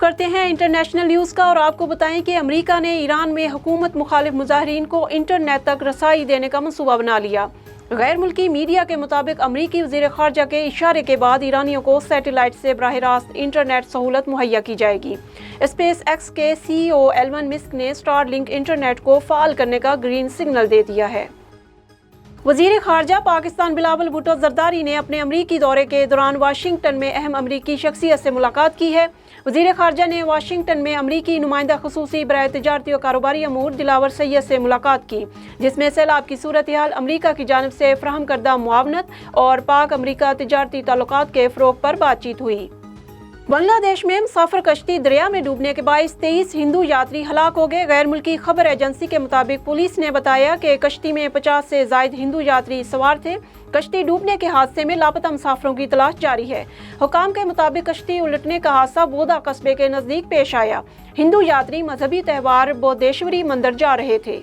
کرتے ہیں international news کا اور آپ کو بتائیں کہ امریکہ نے ایران میں حکومت مخالف مظاہرین کو انٹرنیٹ تک رسائی دینے کا منصوبہ بنا لیا۔ غیر ملکی میڈیا کے مطابق امریکی وزیر خارجہ کے اشارے کے بعد ایرانیوں کو سیٹلائٹ سے براہ راست انٹرنیٹ سہولت مہیا کی جائے گی۔ اسپیس ایکس کے سی او ایلون مسک نے اسٹار لنک انٹرنیٹ کو فعال کرنے کا گرین سگنل دے دیا ہے۔ وزیر خارجہ پاکستان بلاول بھٹو زرداری نے اپنے امریکی دورے کے دوران واشنگٹن میں اہم امریکی شخصیت سے ملاقات کی ہے۔ وزیر خارجہ نے واشنگٹن میں امریکی نمائندہ خصوصی برائے تجارتی و کاروباری امور دلاور سید سے ملاقات کی، جس میں سیلاب کی صورتحال، امریکہ کی جانب سے فراہم کردہ معاونت اور پاک امریکہ تجارتی تعلقات کے فروغ پر بات چیت ہوئی۔ بنگلہ دیش میں مسافر کشتی دریا میں ڈوبنے کے باعث 23 ہندو یاتری ہلاک ہو گئے۔ غیر ملکی خبر ایجنسی کے مطابق پولیس نے بتایا کہ کشتی میں 50 سے زائد ہندو یاتری سوار تھے۔ کشتی ڈوبنے کے حادثے میں لاپتہ مسافروں کی تلاش جاری ہے۔ حکام کے مطابق کشتی الٹنے کا حادثہ بودا قصبے کے نزدیک پیش آیا۔ ہندو یاتری مذہبی تہوار بودیشوری مندر جا رہے تھے۔